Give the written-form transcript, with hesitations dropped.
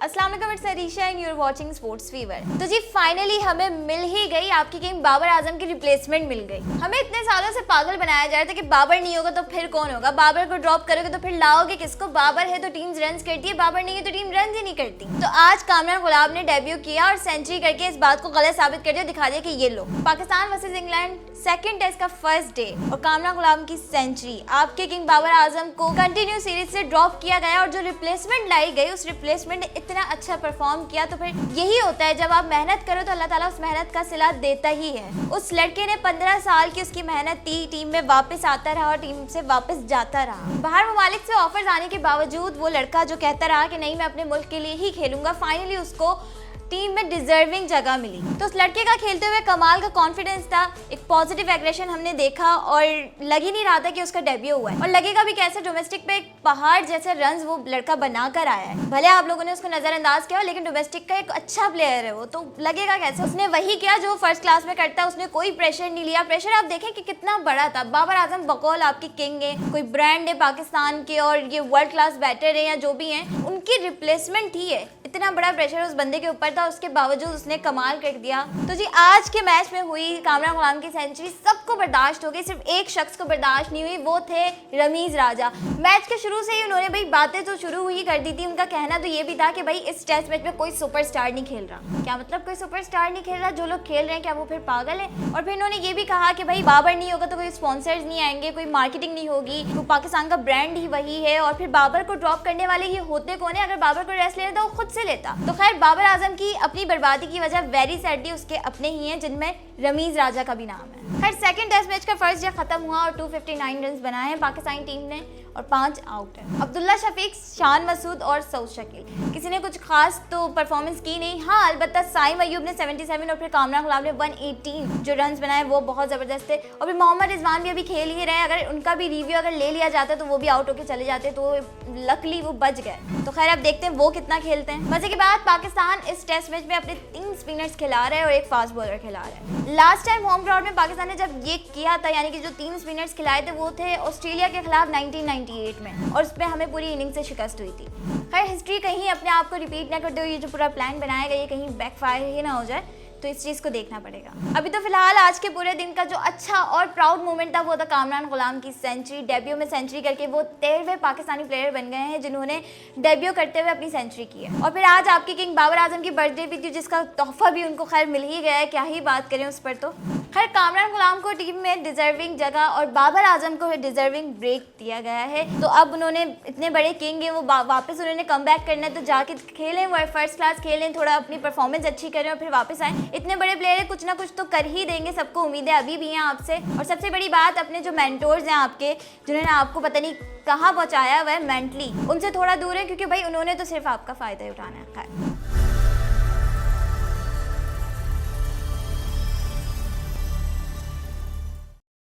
अस्सलाम वालेकुम, it's Arisha and you are watching sports fever. तो जी फाइनली हमें मिल ही गई आपकी किंग बाबर आजम की रिप्लेसमेंट मिल गई। हमें इतने सालों से पागल बनाया जा रहा था कि बाबर नहीं होगा तो फिर कौन होगा, बाबर को ड्रॉप करोगे तो फिर लाओगे किसको, बाबर है तो टीम रन करती है, बाबर नहीं है तो टीम रन ही नहीं करती। तो आज कामरान गुलाब ने डेब्यू किया और सेंचुरी करके इस बात को गलत साबित कर दिया, दिखा दिया कि ये लो Pakistan versus England second test का फर्स्ट डे और कामरान गुलाब की सेंचुरी, आपके किंग बाबर आजम को कंटिन्यू सीरीज से ड्रॉप किया गया और जो रिप्लेसमेंट लाई गई उस रिप्लेसमेंट ने इतना अच्छा परफॉर्म किया। तो फिर यही होता है जब आप मेहनत करो तो अल्लाह ताला उस मेहनत का सिला देता ही है। उस लड़के ने 15 साल की उसकी मेहनत थी, टीम में वापस आता रहा और टीम से वापस जाता रहा। बाहर ममालिक से ऑफर्स आने के बावजूद वो लड़का जो कहता रहा कि नहीं मैं अपने मुल्क के लिए ही खेलूंगा, फाइनली उसको टीम में डिजर्विंग जगह मिली। तो उस लड़के का खेलते हुए कमाल का कॉन्फिडेंस था, एक पॉजिटिव एग्रेशन हमने देखा और लग ही नहीं रहा था कि उसका डेब्यू हुआ है। और लगेगा भी कैसे, डोमेस्टिक पे एक पहाड़ जैसे रन्स वो लड़का बना कर आया है। भले आप लोगों ने उसको नजरअंदाज किया लेकिन डोमेस्टिक का एक अच्छा प्लेयर है वो, तो लगेगा कैसे। उसने वही किया जो फर्स्ट क्लास में करता है, उसने कोई प्रेशर नहीं लिया। प्रेशर आप देखें कि कितना बड़ा था। बाबर आजम बकौल आपकी किंग है, कोई ब्रांड है पाकिस्तान के और ये वर्ल्ड क्लास बैटर है या जो भी हैं, उनकी रिप्लेसमेंट ही है। इतना बड़ा प्रेशर उस बंदे के ऊपर था, उसके बावजूद उसने कमाल कर दिया। तो जी आज के मैच में हुई कामरान गुलाम की सेंचुरी सबको बर्दाश्त हो गई, सिर्फ एक शख्स को बर्दाश्त नहीं हुई, वो थे रमीज राजा। मैच के शुरू से ही उन्होंने भाई बातें तो शुरू हुई कर दी थी। उनका कहना तो ये भी था कि भाई इस टेस्ट मैच में कोई सुपरस्टार नहीं खेल रहा। क्या मतलब कोई सुपरस्टार नहीं खेल रहा? जो लोग खेल रहे हैं क्या वो फिर पागल है? और फिर इन्होंने ये भी कहा कि भाई बाबर नहीं होगा तो कोई स्पॉन्सर्स नहीं आएंगे, कोई मार्केटिंग नहीं होगी, तो पाकिस्तान का ब्रांड ही वही है। और फिर बाबर को ड्रॉप करने वाले ये होते कौन है? अगर बाबर को रेस्ट लेना था वो खुद से लेता। तो खैर बाबर आजम की अपनी बर्बादी की वजह वेरी सैडली उसके अपने ही हैं, जिनमें रमीज राजा का भी नाम है। खैर सेकंड टेस्ट मैच का फर्स्ट डे खत्म हुआ और 259 रन बनाए हैं पाकिस्तानी टीम ने और 5 आउट है। अब्दुल्ला शफीक, शान मसूद और सऊद शकील, किसी ने कुछ खास तो परफॉर्मेंस की नहीं। हाँ अलबत्ता साइम अयूब ने 77 और फिर कामरान गुलाब ने 118 जो रन बनाए वो बहुत ज़बरदस्त थे। और फिर मोहम्मद रिजवान भी अभी खेल ही रहे, अगर उनका भी रिव्यू अगर ले लिया जाता तो वो भी आउट होकर चले जाते, तो लकली वो बच गए। तो खैर अब देखते हैं वो कितना खेलते हैं। मजे की बात पाकिस्तान इस टेस्ट मैच में अपने 3 स्पिनर्स खिला रहे हैं और एक फास्ट बॉलर खिला रहे हैं। लास्ट टाइम होम ग्राउंड में पाकिस्तान ने जब ये किया था, यानी कि जो 3 स्पिनर्स खिलाए थे वो थे ऑस्ट्रेलिया के खिलाफ 1998 में और उसमें हमें पूरी इनिंग से शिकस्त हुई थी। खैर हिस्ट्री कहीं अपने आप को रिपीट ना करते हुए ये जो पूरा प्लान बनाया गया ये कहीं बैकफायर ही ना हो जाए, तो इस चीज़ को देखना पड़ेगा। अभी तो फिलहाल आज के पूरे दिन का जो अच्छा और प्राउड मोमेंट था वो था कामरान गुलाम की सेंचुरी। डेब्यू में सेंचुरी करके वो 13वें पाकिस्तानी प्लेयर बन गए हैं जिन्होंने डेब्यू करते हुए अपनी सेंचुरी की है। और फिर आज आपकी किंग बाबर आजम की बर्थडे भी थी जिसका तोहफा भी उनको खैर मिल ही गया है, क्या ही बात करें उस पर। तो खैर कामरान गुलाम को टीम में डिजर्विंग जगह और बाबर आजम को डिजर्विंग ब्रेक दिया गया है। तो अब उन्होंने इतने बड़े किंग हैं, वो वापस उन्होंने कम बैक करना है, तो जाके खेलें, वो फर्स्ट क्लास खेलें, थोड़ा अपनी परफॉर्मेंस अच्छी करें और फिर वापस आएँ। इतने बड़े प्लेयर है, कुछ ना कुछ तो कर ही देंगे, सबको उम्मीदें अभी भी हैं आपसे। और सबसे बड़ी बात अपने जो मेंटोर्स हैं आपके, जिन्होंने आपको पता नहीं कहाँ पहुँचाया हुआ है मेंटली, उनसे थोड़ा दूर है क्योंकि भाई उन्होंने तो सिर्फ आपका फ़ायदा ही उठाना है। खैर